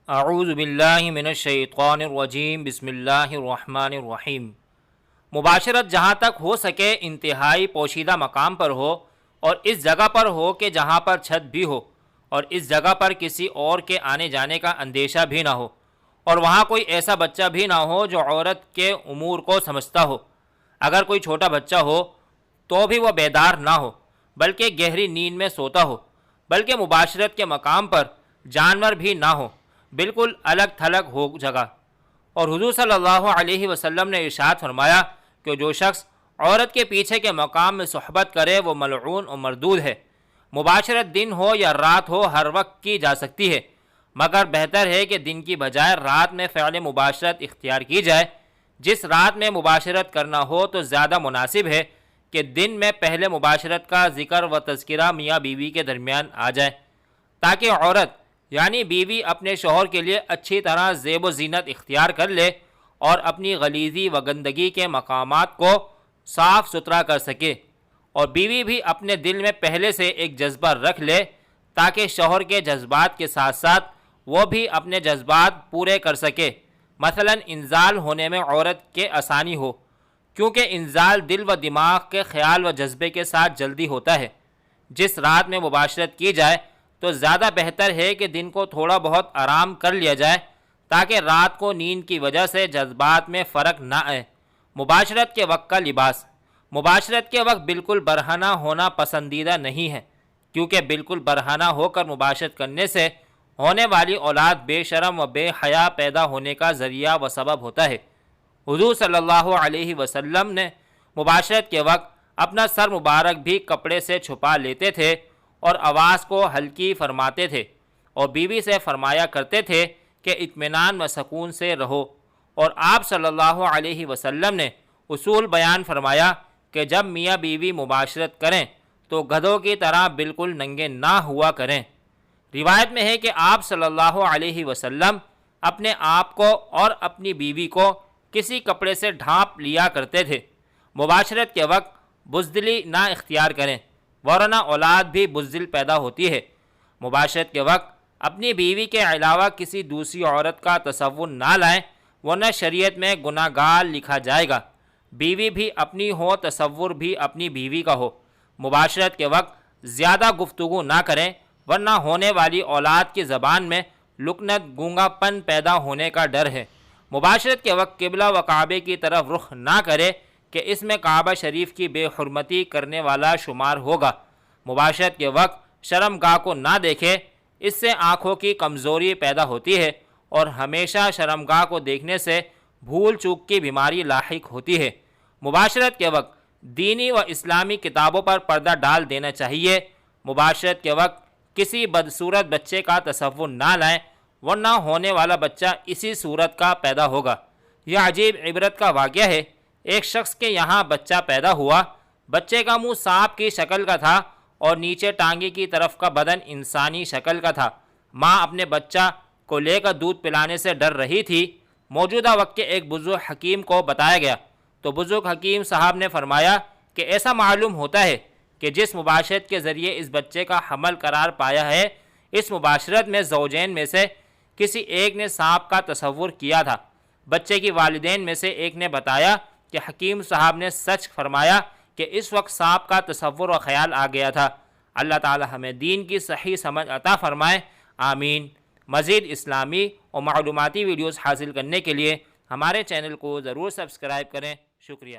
اعوذ باللہ من الشیطان الرجیم بسم اللہ الرحمن الرحیم۔ مباشرت جہاں تک ہو سکے انتہائی پوشیدہ مقام پر ہو، اور اس جگہ پر ہو کہ جہاں پر چھت بھی ہو، اور اس جگہ پر کسی اور کے آنے جانے کا اندیشہ بھی نہ ہو، اور وہاں کوئی ایسا بچہ بھی نہ ہو جو عورت کے امور کو سمجھتا ہو۔ اگر کوئی چھوٹا بچہ ہو تو بھی وہ بیدار نہ ہو بلکہ گہری نیند میں سوتا ہو، بلکہ مباشرت کے مقام پر جانور بھی نہ ہو، بالکل الگ تھلگ ہو جگہ۔ اور حضور صلی اللہ علیہ وسلم نے ارشاد فرمایا کہ جو شخص عورت کے پیچھے کے مقام میں صحبت کرے وہ ملعون و مردود ہے۔ مباشرت دن ہو یا رات ہو ہر وقت کی جا سکتی ہے، مگر بہتر ہے کہ دن کی بجائے رات میں فعل مباشرت اختیار کی جائے۔ جس رات میں مباشرت کرنا ہو تو زیادہ مناسب ہے کہ دن میں پہلے مباشرت کا ذکر و تذکرہ میاں بیوی کے درمیان آ جائے، تاکہ عورت یعنی بیوی اپنے شوہر کے لیے اچھی طرح زیب و زینت اختیار کر لے اور اپنی غلیظی و گندگی کے مقامات کو صاف ستھرا کر سکے، اور بیوی بھی اپنے دل میں پہلے سے ایک جذبہ رکھ لے تاکہ شوہر کے جذبات کے ساتھ ساتھ وہ بھی اپنے جذبات پورے کر سکے۔ مثلا انزال ہونے میں عورت کے آسانی ہو، کیونکہ انزال دل و دماغ کے خیال و جذبے کے ساتھ جلدی ہوتا ہے۔ جس رات میں مباشرت کی جائے تو زیادہ بہتر ہے کہ دن کو تھوڑا بہت آرام کر لیا جائے تاکہ رات کو نیند کی وجہ سے جذبات میں فرق نہ آئے۔ مباشرت کے وقت کا لباس۔ مباشرت کے وقت بالکل برہنہ ہونا پسندیدہ نہیں ہے، کیونکہ بالکل برہنہ ہو کر مباشرت کرنے سے ہونے والی اولاد بے شرم و بے حیا پیدا ہونے کا ذریعہ و سبب ہوتا ہے۔ حضور صلی اللہ علیہ وسلم نے مباشرت کے وقت اپنا سر مبارک بھی کپڑے سے چھپا لیتے تھے اور آواز کو ہلکی فرماتے تھے، اور بیوی سے فرمایا کرتے تھے کہ اطمینان و سکون سے رہو۔ اور آپ صلی اللہ علیہ وسلم نے اصول بیان فرمایا کہ جب میاں بیوی مباشرت کریں تو گدھوں کی طرح بالکل ننگے نہ ہوا کریں۔ روایت میں ہے کہ آپ صلی اللہ علیہ وسلم اپنے آپ کو اور اپنی بیوی کو کسی کپڑے سے ڈھانپ لیا کرتے تھے۔ مباشرت کے وقت بزدلی نہ اختیار کریں، ورنہ اولاد بھی بزدل پیدا ہوتی ہے۔ مباشرت کے وقت اپنی بیوی کے علاوہ کسی دوسری عورت کا تصور نہ لائیں، ورنہ شریعت میں گناہ گار لکھا جائے گا۔ بیوی بھی اپنی ہو، تصور بھی اپنی بیوی کا ہو۔ مباشرت کے وقت زیادہ گفتگو نہ کریں، ورنہ ہونے والی اولاد کی زبان میں لکنت گونگا پن پیدا ہونے کا ڈر ہے۔ مباشرت کے وقت قبلہ و کعبے کی طرف رخ نہ کرے کہ اس میں کعبہ شریف کی بے حرمتی کرنے والا شمار ہوگا۔ مباشرت کے وقت شرم گاہ کو نہ دیکھے، اس سے آنکھوں کی کمزوری پیدا ہوتی ہے، اور ہمیشہ شرم گاہ کو دیکھنے سے بھول چوک کی بیماری لاحق ہوتی ہے۔ مباشرت کے وقت دینی و اسلامی کتابوں پر پردہ ڈال دینا چاہیے۔ مباشرت کے وقت کسی بدصورت بچے کا تصور نہ لائیں، ورنہ ہونے والا بچہ اسی صورت کا پیدا ہوگا۔ یہ عجیب عبرت کا واقعہ ہے۔ ایک شخص کے یہاں بچہ پیدا ہوا۔ بچے کا منہ سانپ کی شکل کا تھا اور نیچے ٹانگے کی طرف کا بدن انسانی شکل کا تھا۔ ماں اپنے بچہ کو لے کر دودھ پلانے سے ڈر رہی تھی۔ موجودہ وقت کے ایک بزرگ حکیم کو بتایا گیا تو بزرگ حکیم صاحب نے فرمایا کہ ایسا معلوم ہوتا ہے کہ جس مباشرت کے ذریعے اس بچے کا حمل قرار پایا ہے، اس مباشرت میں زوجین میں سے کسی ایک نے سانپ کا تصور کیا تھا۔ بچے کی والدین میں سے ایک نے بتایا کہ حکیم صاحب نے سچ فرمایا کہ اس وقت سانپ کا تصور و خیال آ گیا تھا۔ اللہ تعالی ہمیں دین کی صحیح سمجھ عطا فرمائے، آمین۔ مزید اسلامی اور معلوماتی ویڈیوز حاصل کرنے کے لیے ہمارے چینل کو ضرور سبسکرائب کریں۔ شکریہ۔